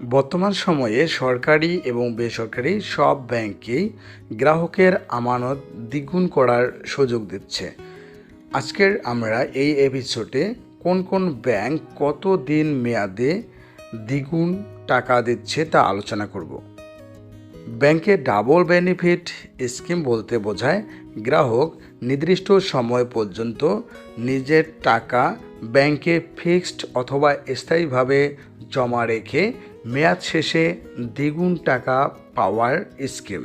বর্তমান সময়ে সরকারি এবং বেসরকারি সব ব্যাংকই গ্রাহকের আমানত দ্বিগুণ করার সুযোগ দিচ্ছে। আজকের আমরা এই এপিসোডে কোন কোন ব্যাংক কত দিন মেয়াদে দ্বিগুণ টাকা দিচ্ছে তা আলোচনা করব। ব্যাংকে ডাবল বেনিফিট স্কিম বলতে বোঝায় গ্রাহক নির্দিষ্ট সময় পর্যন্ত নিজের টাকা ব্যাংকে ফিক্সড অথবা স্থায়ীভাবে জমা রেখে মেয়াদ শেষে দ্বিগুণ টাকা পাওয়ার স্কিম।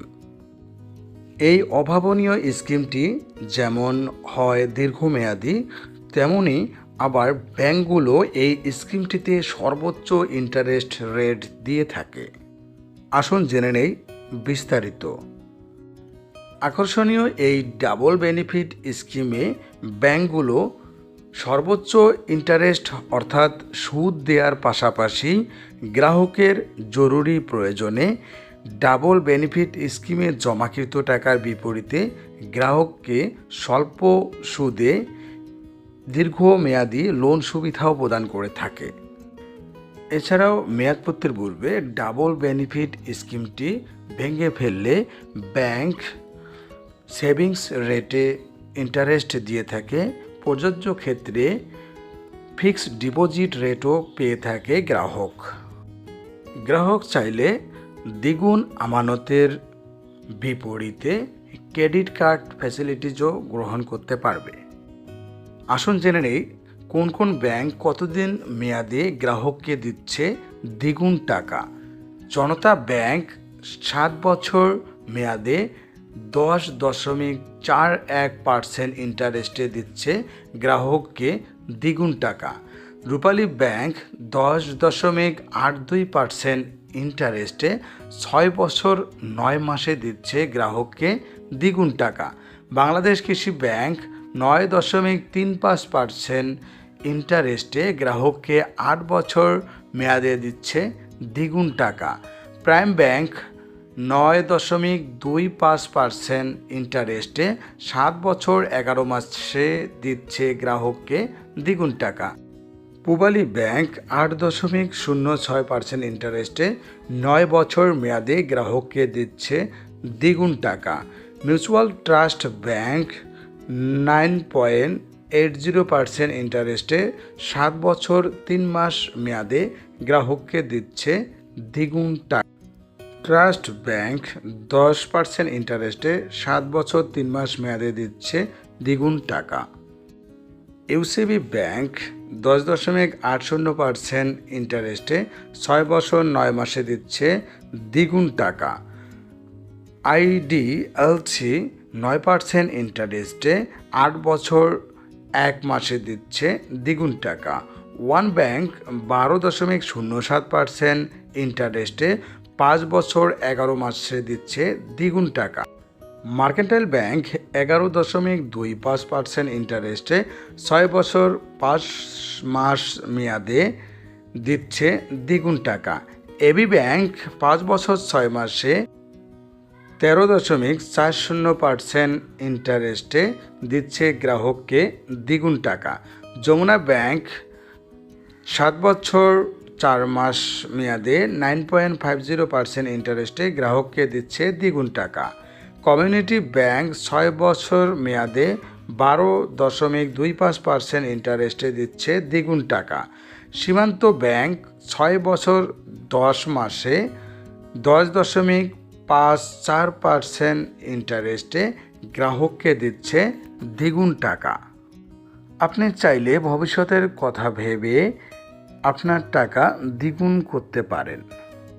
এই অভাবনীয় স্কিমটি যেমন হয় দীর্ঘমেয়াদী, তেমনি আবার ব্যাংকগুলো এই স্কিমটিতে সর্বোচ্চ ইন্টারেস্ট রেট দিয়ে থাকে। আসুন জেনে নেই বিস্তারিত। আকর্ষণীয় এই ডাবল বেনিফিট স্কিমে ব্যাংকগুলো সর্বোচ্চ ইন্টারেস্ট অর্থাৎ সুদ দেওয়ার পাশাপাশি গ্রাহকের জরুরি প্রয়োজনে ডাবল বেনিফিট স্কিমে জমাকৃত টাকার বিপরীতে গ্রাহককে স্বল্প সুদে দীর্ঘমেয়াদী লোন সুবিধাও প্রদান করে থাকে। এছাড়াও মেয়াদপূর্তির পূর্বে ডাবল বেনিফিট স্কিমটি ভেঙে ফেললে ব্যাংক সেভিংস রেটে ইন্টারেস্ট দিয়ে থাকে। প্রযোজ্য ক্ষেত্রে ফিক্সড ডিপোজিট রেটও পেয়ে থাকে গ্রাহক। গ্রাহক চাইলে দ্বিগুণ আমানতের বিপরীতে ক্রেডিট কার্ড ফ্যাসিলিটিজও গ্রহণ করতে পারবে। আসুন জেনে নেই কোন কোন ব্যাংক কতদিন মেয়াদে গ্রাহককে দিচ্ছে দ্বিগুণ টাকা। জনতা ব্যাংক 7 বছর মেয়াদে 10.41% ইন্টারেস্টে দিচ্ছে গ্রাহককে দ্বিগুণ টাকা। রূপালী ব্যাংক 10.82% ইন্টারেস্টে 6 বছর 9 মাসে দিচ্ছে গ্রাহককে দ্বিগুণ টাকা। বাংলাদেশ কৃষি ব্যাংক 9.35% ইন্টারেস্টে গ্রাহককে 8 বছর মেয়াদে দিচ্ছে দ্বিগুণ টাকা। প্রাইম ব্যাংক 9.25% ইন্টারেস্টে 7 বছর 11 মাসে দিচ্ছে গ্রাহককে দ্বিগুণ টাকা। পূবালী ব্যাংক 8.06% ইন্টারেস্টে 9 বছর মেয়াদে গ্রাহককে দিচ্ছে দ্বিগুণ টাকা। মিউচুয়াল ট্রাস্ট ব্যাংক 9.80% ইন্টারেস্টে 7 বছর 3 মাস মেয়াদে গ্রাহককে দিচ্ছে দ্বিগুণ টাকা। ট্রাস্ট ব্যাংক 10% ইন্টারেস্টে 7 বছর 3 মাস মেয়াদে দিচ্ছে দ্বিগুণ টাকা। ইউসিবি ব্যাংক 10.80% ইন্টারেস্টে 6 বছর 9 মাসে দিচ্ছে দ্বিগুণ টাকা। আইডিএলসি 9% ইন্টারেস্টে 8 বছর 1 মাসে দিচ্ছে দ্বিগুণ টাকা। ওয়ান ব্যাংক 12.07% ইন্টারেস্টে 5 বছর 11 মাসে দিচ্ছে দ্বিগুণ টাকা। মার্কেন্টাইল ব্যাংক 11.25% ইন্টারেস্টে 6 বছর 5 মাস মেয়াদে দিচ্ছে দ্বিগুণ টাকা। এবি ব্যাংক 5 বছর 6 মাসে 13.40% ইন্টারেস্টে দিচ্ছে গ্রাহককে দ্বিগুণ টাকা। যমুনা ব্যাংক 7 বছর 4 মাস মেয়াদে 9.50% ইন্টারেস্টে গ্রাহককে দিচ্ছে দ্বিগুণ টাকা। কমিউনিটি ব্যাংক 6 বছর মেয়াদে 12.25% ইন্টারেস্টে দিচ্ছে দ্বিগুণ টাকা। সীমান্ত ব্যাংক 6 বছর 10 মাসে 10.54% ইন্টারেস্টে গ্রাহককে দিচ্ছে দ্বিগুণ টাকা। আপনি চাইলে ভবিষ্যতের কথা ভেবে আপনার টাকা দ্বিগুণ করতে পারেন।